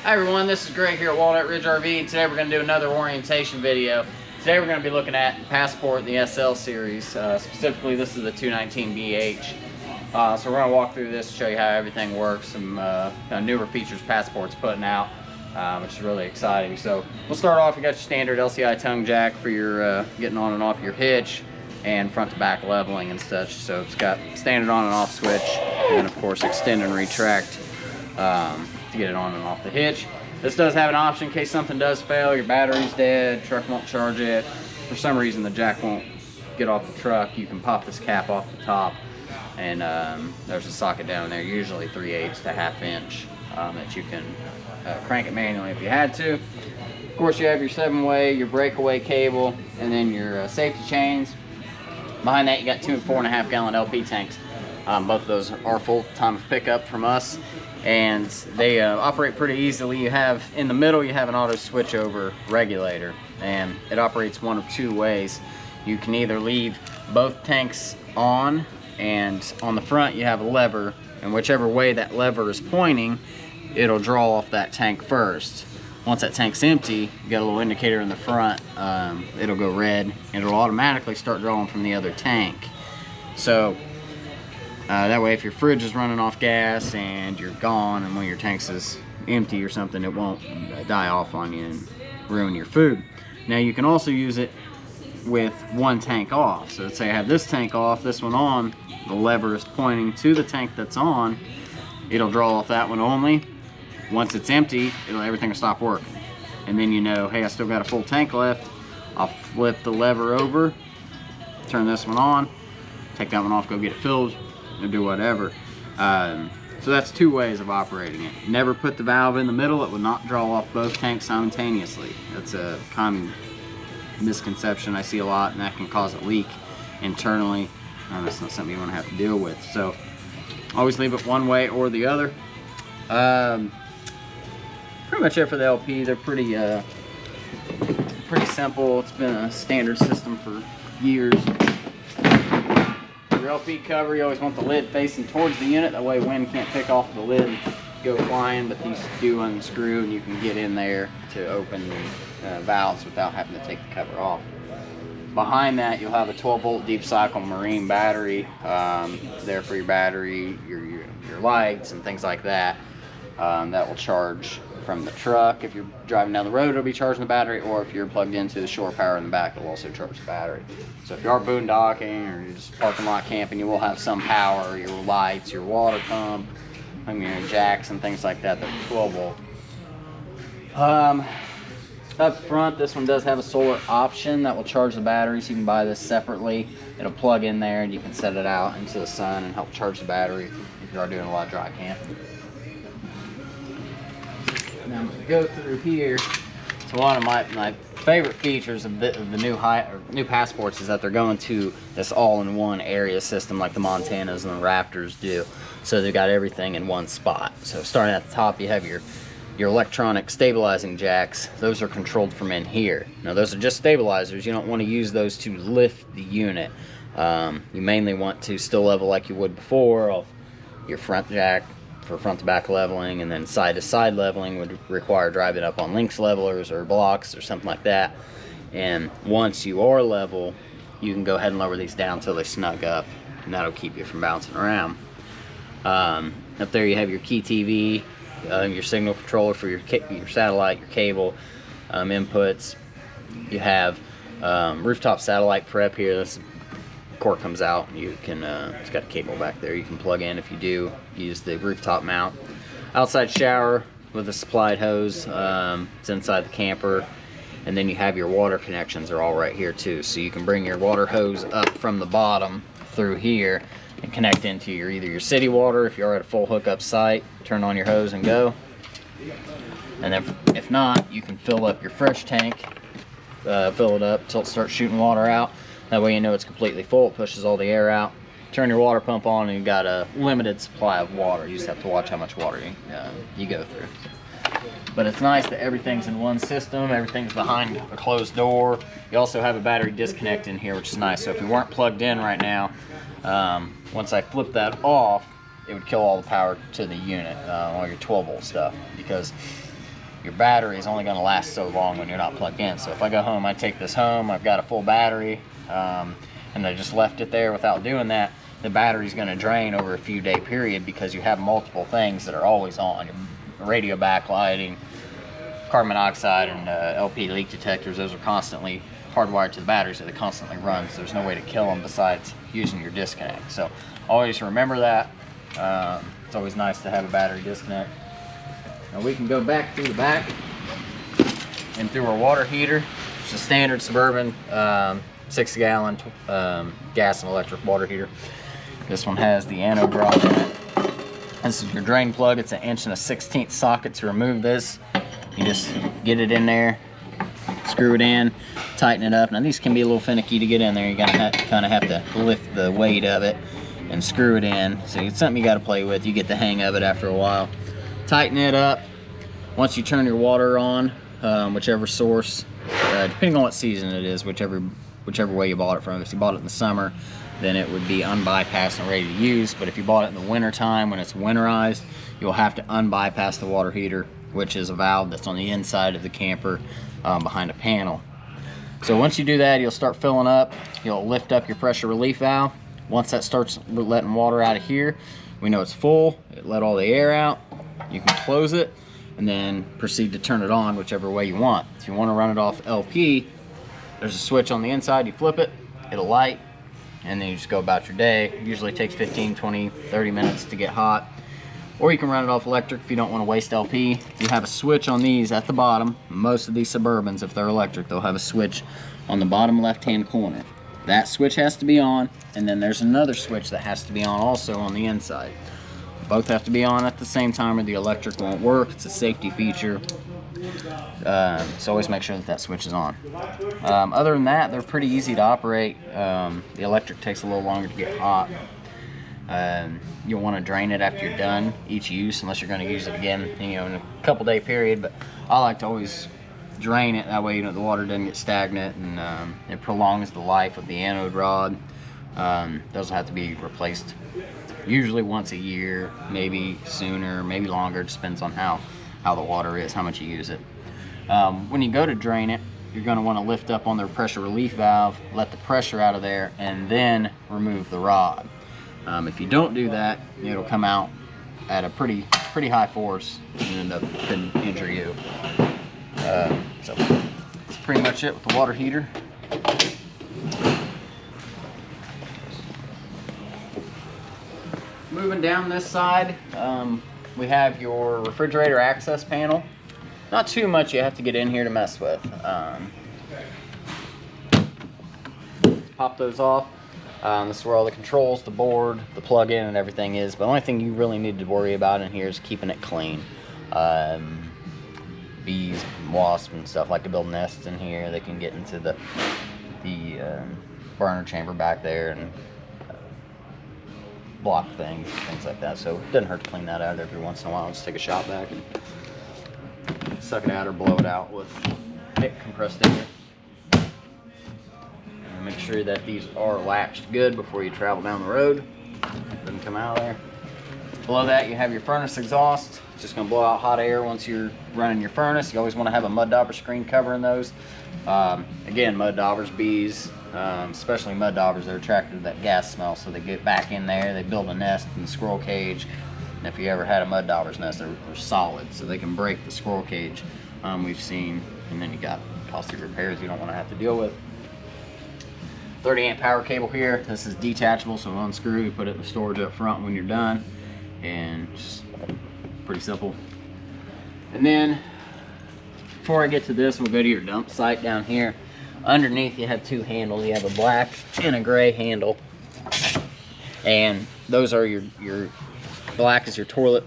Hi everyone, this is Greg here at Walnut Ridge RV, and today we're going to do another orientation video. Today we're going to be looking at Passport, the SL series. Specifically, this is the 219BH. So we're going to walk through this, show you how everything works, some newer features Passport's putting out, which is really exciting. So we'll start off. You got your standard LCI tongue jack for your getting on and off your hitch, and front to back leveling and such. So it's got standard on and off switch, and then of course extend and retract to get it on and off the hitch. This does have an option in case something does fail, your battery's dead, truck won't charge it, for some reason the jack won't get off the truck. You can pop this cap off the top, and there's a socket down there, usually 3/8 to 1/2 inch, that you can crank it manually if you had to. Of course, you have your 7-way, your breakaway cable, and then your safety chains. Behind that you got 2 and 4.5 gallon LP tanks. Both of those are full time of pickup from us, and they operate pretty easily. You have in the middle, you have an auto switchover regulator, and it operates one of two ways. You can either leave both tanks on, and on the front you have a lever, and whichever way that lever is pointing, it'll draw off that tank first. Once that tank's empty, you got a little indicator in the front, it'll go red, and it'll automatically start drawing from the other tank. So that way, if your fridge is running off gas and you're gone, and one of your tanks is empty or something, it won't die off on you and ruin your food. Now you can also use it with one tank off. So let's say I have this tank off, this one on, the lever is pointing to the tank that's on, it'll draw off that one only. Once it's empty, everything will stop working. And then you know, hey, I still got a full tank left. I'll flip the lever over, turn this one on, take that one off, go get it filled, or do whatever. So that's two ways of operating it. Never put the valve in the middle. It will not draw off both tanks simultaneously. That's a common misconception I see a lot, and that can cause a leak internally. That's not something you want to have to deal with. So always leave it one way or the other. Pretty much it for the LP. They're pretty simple. It's been a standard system for years. Your LP cover, you always want the lid facing towards the unit, that way wind can't pick off the lid and go flying, but these do unscrew and you can get in there to open the valves without having to take the cover off. Behind that you'll have a 12-volt deep cycle marine battery, there for your battery, your lights and things like that. That will charge from the truck. If you're driving down the road, it'll be charging the battery, or if you're plugged into the shore power in the back, it'll also charge the battery. So if you are boondocking or you're just parking lot camping, you will have some power, your lights, your water pump, your jacks and things like that. They're 12 volt. Up front, this one does have a solar option that will charge the battery, so you can buy this separately. It'll plug in there and you can set it out into the sun and help charge the battery if you are doing a lot of dry camping. Now I'm going to go through here. So one of my favorite features of the new Passports is that they're going to this all-in-one area system like the Montanas and the Raptors do. So they've got everything in one spot. So starting at the top, you have your electronic stabilizing jacks. Those are controlled from in here. Now those are just stabilizers. You don't want to use those to lift the unit. You mainly want to still level like you would before off your front jack for front to back leveling, and then side to side leveling would require driving up on links levelers or blocks or something like that. And once you are level, you can go ahead and lower these down until they snug up, and that'll keep you from bouncing around. Up there you have your key TV, your signal controller for your satellite, your cable inputs. You have rooftop satellite prep here. This cord comes out, and you can it's got a cable back there you can plug in if you do use the rooftop mount. Outside shower with a supplied hose, it's inside the camper, and then you have your water connections are all right here too, so you can bring your water hose up from the bottom through here and connect into either your city water if you're at a full hookup site, turn on your hose and go. And then if not, you can fill up your fresh tank, fill it up till it starts shooting water out. That way you know it's completely full, it pushes all the air out. Turn your water pump on and you've got a limited supply of water. You just have to watch how much water you go through. But it's nice that everything's in one system, everything's behind a closed door. You also have a battery disconnect in here, which is nice. So if you weren't plugged in right now, once I flip that off, it would kill all the power to the unit, all your 12 volt stuff. Because your battery is only going to last so long when you're not plugged in. So if I go home, I take this home, I've got a full battery, and I just left it there without doing that, the battery's going to drain over a few day period because you have multiple things that are always on. Your radio backlighting, carbon monoxide, and LP leak detectors, those are constantly hardwired to the battery, so they constantly run, so there's no way to kill them besides using your disconnect. So always remember that. It's always nice to have a battery disconnect. Now we can go back through the back and through our water heater. It's a standard Suburban 6-gallon gas and electric water heater. This one has the anode rod in it. This is your drain plug. It's an 1 1/16 socket to remove this. You just get it in there, screw it in, tighten it up. Now these can be a little finicky to get in there. You're gonna kind of have to lift the weight of it and screw it in. So it's something you got to play with. You get the hang of it after a while. Tighten it up. Once you turn your water on, whichever source, depending on what season it is, whichever way you bought it from. If you bought it in the summer, then it would be unbypassed and ready to use. But if you bought it in the winter time, when it's winterized, you'll have to unbypass the water heater, which is a valve that's on the inside of the camper behind a panel. So once you do that, you'll start filling up. You'll lift up your pressure relief valve. Once that starts letting water out of here, we know it's full. It let all the air out. You can close it and then proceed to turn it on whichever way you want. If you want to run it off LP, there's a switch on the inside. You flip it, it'll light, and then you just go about your day. It usually takes 15, 20, 30 minutes to get hot. Or you can run it off electric if you don't want to waste LP. You have a switch on these at the bottom. Most of these Suburbans, if they're electric, they'll have a switch on the bottom left-hand corner. That switch has to be on, and then there's another switch that has to be on also on the inside. Both have to be on at the same time or the electric won't work. It's a safety feature. So always make sure that switch is on. Other than that, they're pretty easy to operate. The electric takes a little longer to get hot. You'll want to drain it after you're done each use, unless you're going to use it again, in a couple day period. But I like to always drain it, that way the water doesn't get stagnant, and it prolongs the life of the anode rod. Those will have to be replaced usually once a year, maybe sooner, maybe longer. It depends on how the water is, how much you use it. When you go to drain it, you're going to want to lift up on their pressure relief valve, let the pressure out of there, and then remove the rod. If you don't do that, it'll come out at a pretty high force and end up could injure you. So that's pretty much it with the water heater. Moving down this side, we have your refrigerator access panel. Not too much you have to get in here to mess with. Pop those off. This is where all the controls, the board, the plug-in, and everything is. But the only thing you really need to worry about in here is keeping it clean. Bees, wasps, and stuff like to build nests in here. They can get into the burner chamber back there and block things like that. So it doesn't hurt to clean that out every once in a while. Just take a shot back and suck it out or blow it out with compressed air. And make sure that these are latched good before you travel down the road. Doesn't come out of there. Below that you have your furnace exhaust. It's just going to blow out hot air once you're running your furnace. You always want to have a mud dauber screen covering those. Again, mud daubers, bees, especially mud daubers, they're attracted to that gas smell, so they get back in there, they build a nest in the squirrel cage. And if you ever had a mud dauber's nest, they're solid, so they can break the squirrel cage. We've seen, and then you got costly repairs you don't want to have to deal with. 30 amp power cable here. This is detachable, so unscrew, you put it in the storage up front when you're done, and just pretty simple. And then before I get to this, we'll go to your dump site down here. Underneath you have two handles. You have a black and a gray handle, and those are your black is your toilet,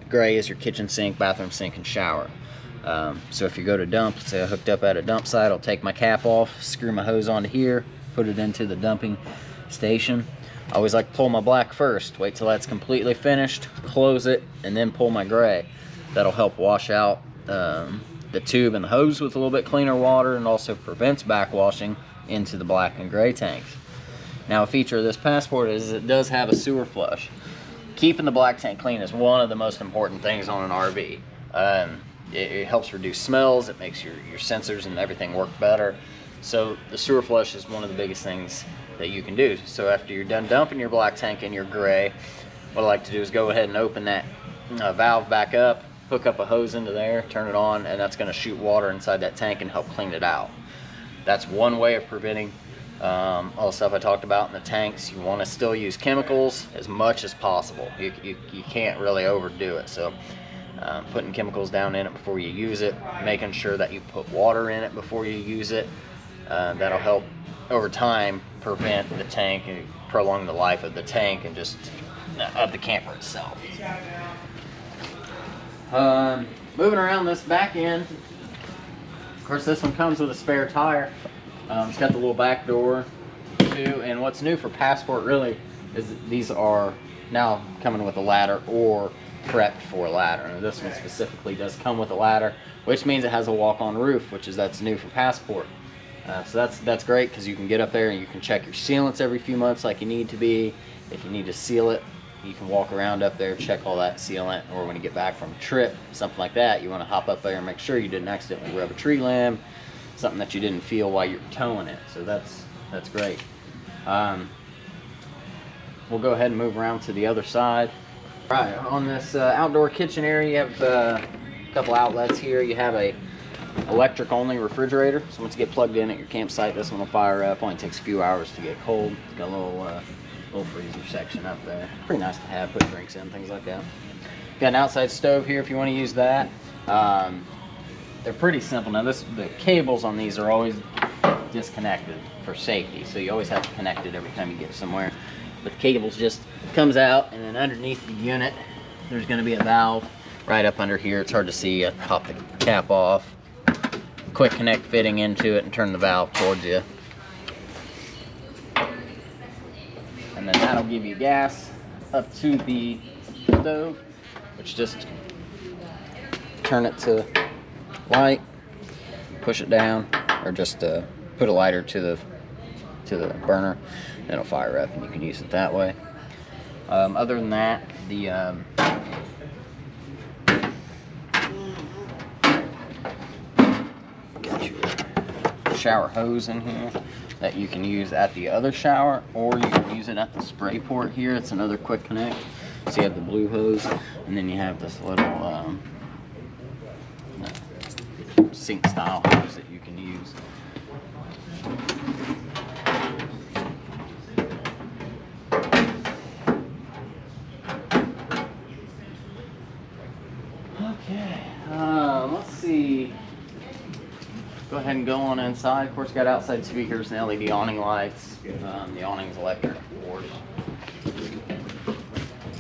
gray is your kitchen sink, bathroom sink, and shower. So if you go to dump, let's say I hooked up at a dump site, I'll take my cap off, screw my hose onto here, put it into the dumping station. I always like to pull my black first, wait till that's completely finished, close it, and then pull my gray. That'll help wash out the tube and the hose with a little bit cleaner water, and also prevents backwashing into the black and gray tanks. Now, a feature of this Passport is it does have a sewer flush. Keeping the black tank clean is one of the most important things on an RV. it helps reduce smells. It makes your sensors and everything work better. So the sewer flush is one of the biggest things that you can do. So after you're done dumping your black tank in your gray, what I like to do is go ahead and open that valve back up, hook up a hose into there, turn it on, and that's going to shoot water inside that tank and help clean it out. That's one way of preventing all the stuff I talked about in the tanks. You want to still use chemicals as much as possible. You can't really overdo it. So putting chemicals down in it before you use it, making sure that you put water in it before you use it, that'll help over time prevent the tank and prolong the life of the tank and just of the camper itself. Moving around this back end, of course this one comes with a spare tire. It's got the little back door too, and what's new for Passport really is that these are now coming with a ladder or prepped for a ladder. And this one specifically does come with a ladder, which means it has a walk-on roof, that's new for Passport. So that's great, because you can get up there and you can check your sealants every few months like you need to be. If you need to seal it, you can walk around up there, check all that sealant, or when you get back from a trip, something like that, you want to hop up there and make sure you didn't accidentally rub a tree limb, something that you didn't feel while you're towing it. So that's great. We'll go ahead and move around to the other side. All right, on this outdoor kitchen area, you have a couple outlets here. You have a electric only refrigerator, so once you get plugged in at your campsite, this one will fire up. Only takes a few hours to get cold. It's got a little freezer section up there. Pretty nice to have, put drinks in, things like that. Got an outside stove here if you want to use that. They're pretty simple. Now the cables on these are always disconnected for safety, so you always have to connect it every time you get somewhere. But the cables just comes out, and then underneath the unit there's going to be a valve right up under here. It's hard to see. Pop the cap off, quick connect fitting into it, and turn the valve towards you. And then that'll give you gas up to the stove, which just turn it to light, push it down, or just put a lighter to the burner, and it'll fire up, and you can use it that way. Other than that, the got your shower hose in here that you can use at the other shower, or you can use it at the spray port here. It's another quick connect. So you have the blue hose, and then you have this little sink style hose that you can use. Okay, let's see. Go ahead and go on inside. Of course, got outside speakers and LED awning lights. The awning's electric, of course.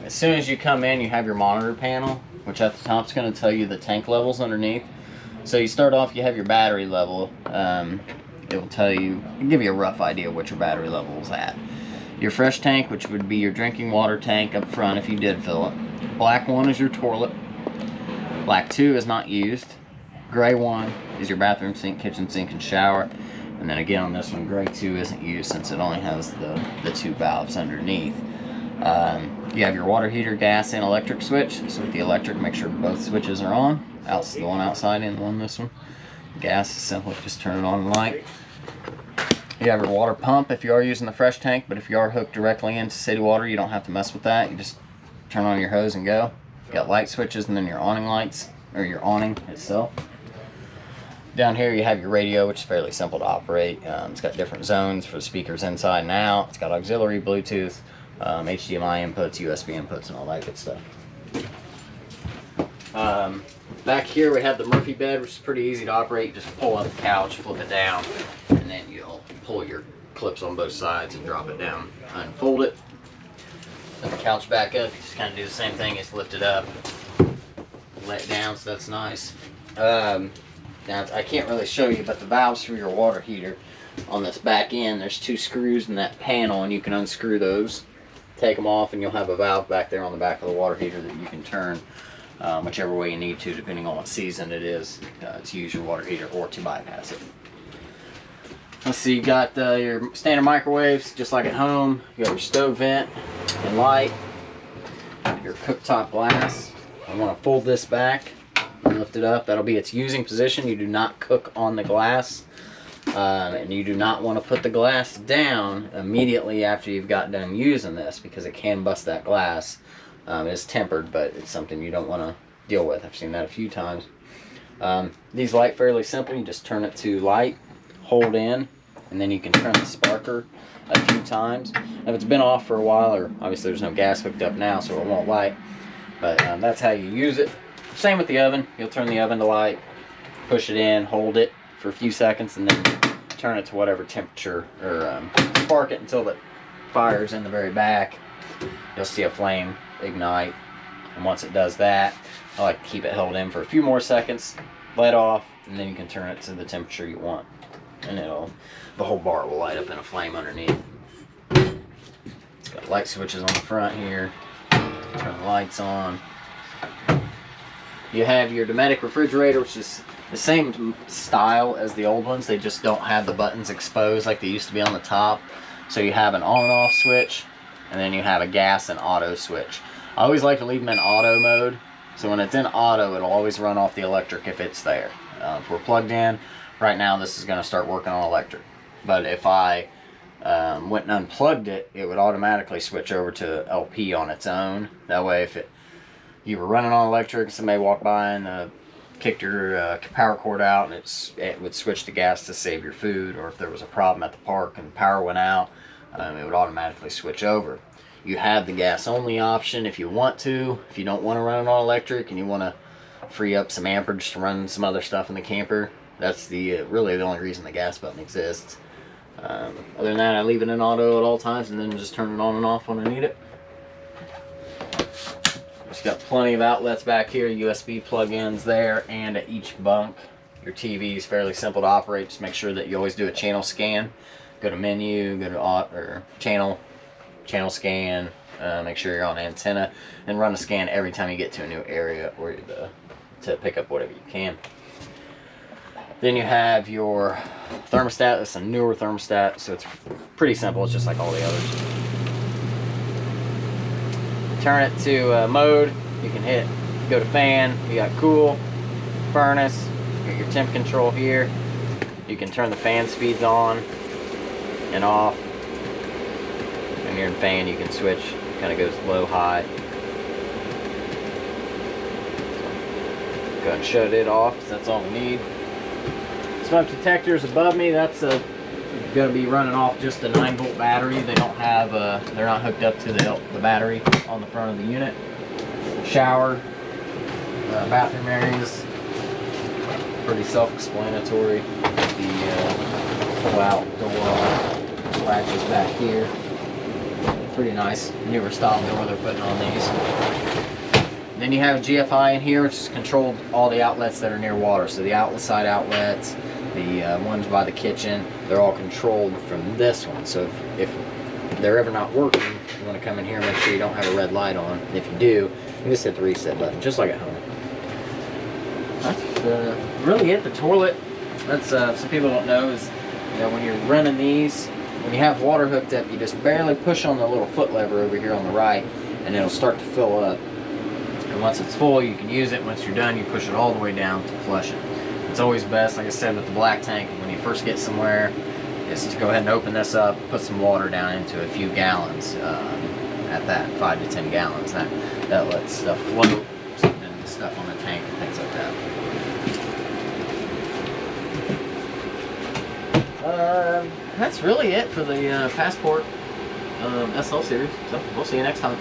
As soon as you come in, you have your monitor panel, which at the top is going to tell you the tank levels underneath. So you start off, you have your battery level. It will tell you, it'll give you a rough idea of what your battery level is at. Your fresh tank, which would be your drinking water tank up front if you did fill it. Black 1 is your toilet. Black 2 is not used. Gray 1 is your bathroom sink, kitchen sink, and shower. And then again on this one, gray 2 isn't used since it only has the 2 valves underneath. You have your water heater, gas, and electric switch. So with the electric, make sure both switches are on. The one outside and the one this one. Gas is simple, just turn it on and light. You have your water pump if you are using the fresh tank, but if you are hooked directly into city water, you don't have to mess with that. You just turn on your hose and go. You got light switches and then your awning lights, or your awning itself. Down here you have your radio, which is fairly simple to operate. It's got different zones for the speakers inside and out. It's got auxiliary, Bluetooth, HDMI inputs, USB inputs, and all that good stuff. Back here we have the Murphy bed, which is pretty easy to operate. You just pull up the couch, flip it down, and then you'll pull your clips on both sides and drop it down. Unfold it, put the couch back up. You just kind of do the same thing. Just lift it up, let it down, so that's nice. Now I can't really show you, but the valves for your water heater on this back end, there's 2 screws in that panel, and you can unscrew those, take them off, and you'll have a valve back there on the back of the water heater that you can turn whichever way you need to, depending on what season it is, to use your water heater or to bypass it. Let's see, you got your standard microwaves, just like at home. You got your stove vent and light, your cooktop glass. I want to fold this back lift it up. That'll be its using position. You do not cook on the glass. And you do not want to put the glass down immediately after you've got done using this, because it can bust that glass. It's tempered, but it's something you don't want to deal with. I've seen that a few times. These light fairly simple. You just turn it to light, hold in, and then you can turn the sparker a few times. If it's been off for a while, or obviously there's no gas hooked up now, so it won't light, but that's how you use it. Same with the oven. You'll turn the oven to light, push it in, hold it for a few seconds, and then turn it to whatever temperature, or spark it until the fire's in the very back. You'll see a flame ignite, and once it does that, I like to keep it held in for a few more seconds, let off, and then you can turn it to the temperature you want, and the whole bar will light up in a flame underneath. It's got light switches on the front here. Turn the lights on. You have your Dometic Refrigerator, which is the same style as the old ones. They just don't have the buttons exposed like they used to be on the top. So you have an on and off switch, and then you have a gas and auto switch. I always like to leave them in auto mode, so when it's in auto, it'll always run off the electric if it's there. If we're plugged in, right now this is going to start working on electric. But if I went and unplugged it, it would automatically switch over to LP on its own. That way, if you were running on electric and somebody walked by and kicked your power cord out, and it would switch to gas to save your food, or if there was a problem at the park and the power went out, it would automatically switch over. You have the gas only option if you want to. If you don't want to run it on electric and you want to free up some amperage to run some other stuff in the camper, that's really the only reason the gas button exists. Other than that, I leave it in auto at all times and then just turn it on and off when I need it. It's got plenty of outlets back here, USB plug-ins there, and at each bunk. Your TV is fairly simple to operate. Just make sure that you always do a channel scan. Go to menu, go to channel scan, make sure you're on antenna, and run a scan every time you get to a new area or to pick up whatever you can. Then you have your thermostat. It's a newer thermostat, so it's pretty simple. It's just like all the others. Turn it to mode. You can go to fan. You got cool, furnace. You got your temp control here. You can turn the fan speeds on and off. When you're in fan, you can switch. Kind of goes low, high. Go ahead and shut it off. That's all we need. Smoke detectors above me. That's going to be running off just a 9-volt battery. They don't have, they're not hooked up to the battery on the front of the unit. Shower, bathroom areas, pretty self-explanatory. The pull-out door latches back here. Pretty nice newer style door they're putting on these. Then you have a GFI in here, which is controlled all the outlets that are near water. So the outside outlets, the ones by the kitchen, they're all controlled from this one. So if they're ever not working, you want to come in here and make sure you don't have a red light on. And if you do, you can just hit the reset button, just like at home. That's really it. The toilet, that's some people don't know, is when you're running these, when you have water hooked up, you just barely push on the little foot lever over here on the right, and it'll start to fill up. And once it's full, you can use it. Once you're done, you push it all the way down to flush it. It's always best, like I said, with the black tank, when you first get somewhere, is to go ahead and open this up, put some water down into a few gallons, at that 5 to 10 gallons. That lets stuff float and stuff on the tank and things like that. That's really it for the Passport SL series. So we'll see you next time.